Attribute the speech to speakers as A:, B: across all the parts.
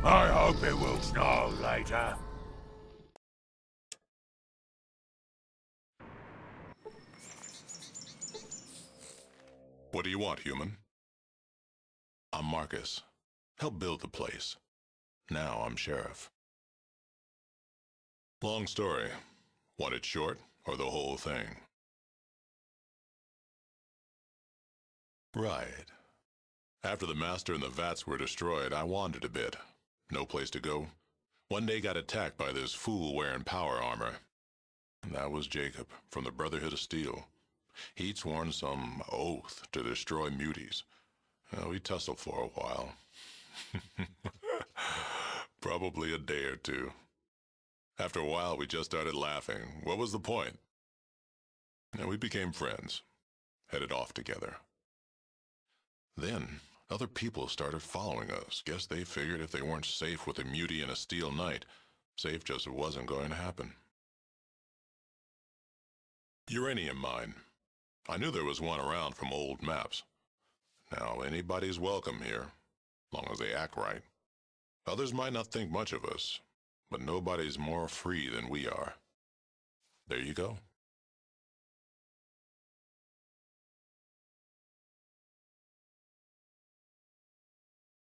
A: I hope it will snow later.
B: What do you want, human? I'm Marcus. Help build the place. Now I'm sheriff. Long story. Want it short, or the whole thing? Right. After the master and the vats were destroyed, I wandered a bit. No place to go. One day got attacked by this fool wearing power armor. That was Jacob, from the Brotherhood of Steel. He'd sworn some oath to destroy muties. We tussled for a while. Probably a day or two. After a while, we just started laughing. What was the point? We became friends. Headed off together. Then, other people started following us. Guess they figured if they weren't safe with a mutie and a steel knight, safe just wasn't going to happen. Uranium mine. I knew there was one around from old maps. Now, anybody's welcome here, long as they act right. Others might not think much of us, but nobody's more free than we are. There you go.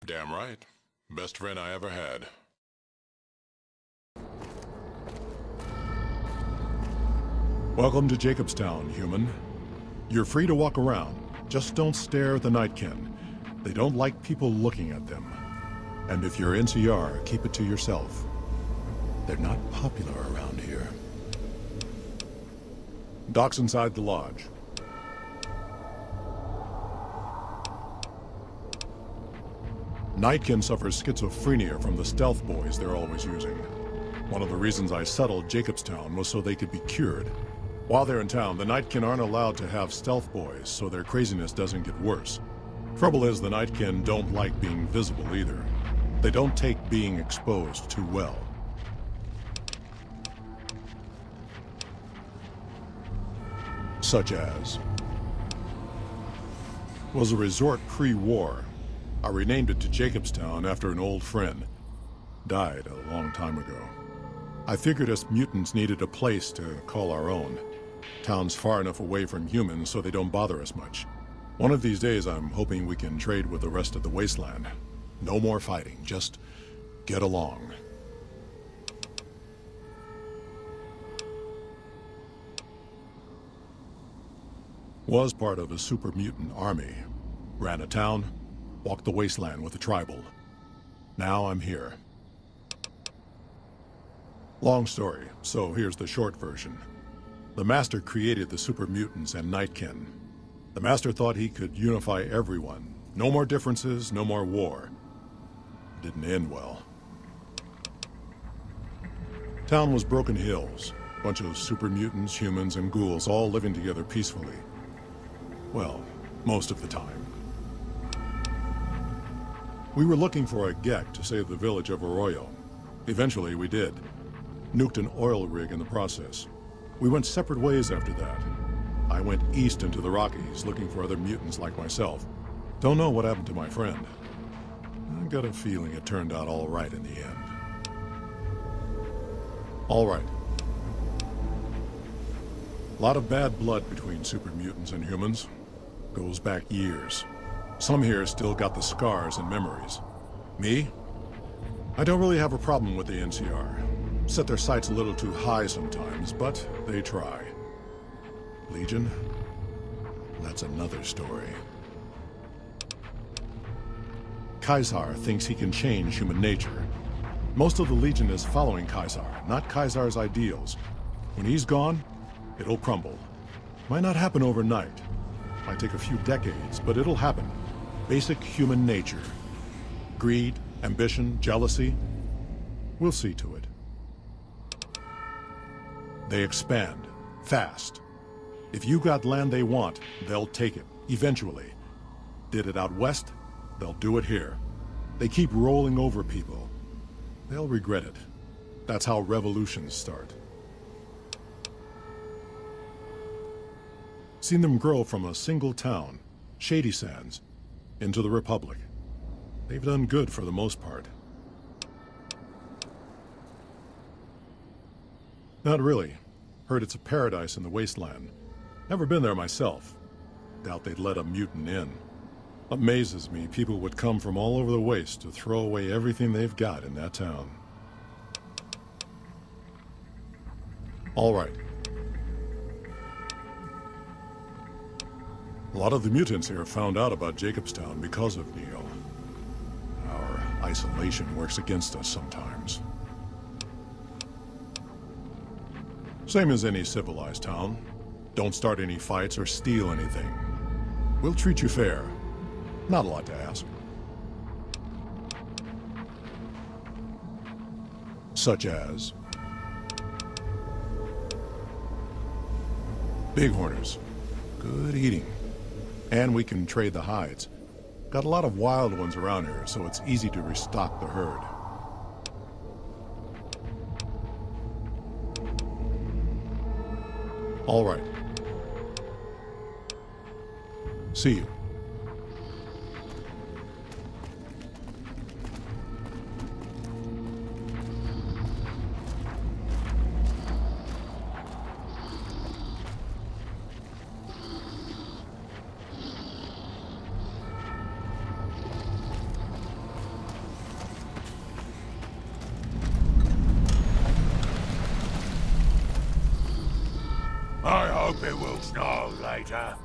B: Damn right. Best friend I ever had.
C: Welcome to Jacobstown, human. You're free to walk around. Just don't stare at the Nightkin. They don't like people looking at them. And if you're NCR, keep it to yourself. They're not popular around here. Doc's inside the lodge. Nightkin suffers schizophrenia from the stealth boys they're always using. One of the reasons I settled Jacobstown was so they could be cured. While they're in town, the Nightkin aren't allowed to have stealth boys, so their craziness doesn't get worse. Trouble is, the Nightkin don't like being visible either. They don't take being exposed too well. Such as... was a resort pre-war. I renamed it to Jacobstown after an old friend. Died a long time ago. I figured us mutants needed a place to call our own. Town's far enough away from humans so they don't bother us much. One of these days I'm hoping we can trade with the rest of the wasteland. No more fighting, just get along. Was part of a super mutant army. Ran a town, walked the wasteland with a tribal. Now I'm here. Long story, so here's the short version. The Master created the super mutants and Nightkin. The Master thought he could unify everyone. No more differences, no more war. Didn't end well. Town was Broken Hills. Bunch of super mutants, humans, and ghouls all living together peacefully. Well, most of the time. We were looking for a Gek to save the village of Arroyo. Eventually, we did. Nuked an oil rig in the process. We went separate ways after that. I went east into the Rockies, looking for other mutants like myself. Don't know what happened to my friend. I got a feeling it turned out all right in the end. All right. A lot of bad blood between super mutants and humans. Goes back years. Some here still got the scars and memories. Me? I don't really have a problem with the NCR. Set their sights a little too high sometimes, but they try. Legion? That's another story. Caesar thinks he can change human nature. Most of the Legion is following Caesar, not Caesar's ideals. When he's gone, it'll crumble. Might not happen overnight. Might take a few decades, but it'll happen. Basic human nature. Greed, ambition, jealousy. We'll see to it. They expand. Fast. If you got land they want, they'll take it. Eventually. Did it out west? They'll do it here. They keep rolling over people. They'll regret it. That's how revolutions start. Seen them grow from a single town, Shady Sands, into the Republic. They've done good for the most part. Not really. Heard it's a paradise in the wasteland. Never been there myself. Doubt they'd let a mutant in. Amazes me people would come from all over the waste to throw away everything they've got in that town. All right. A lot of the mutants here found out about Jacobstown because of Neo. Our isolation works against us sometimes. Same as any civilized town. Don't start any fights or steal anything. We'll treat you fair. Not a lot to ask. Such as... Bighorners. Good eating. And we can trade the hides. Got a lot of wild ones around here, so it's easy to restock the herd. All right. See you.
A: I hope it will snow later.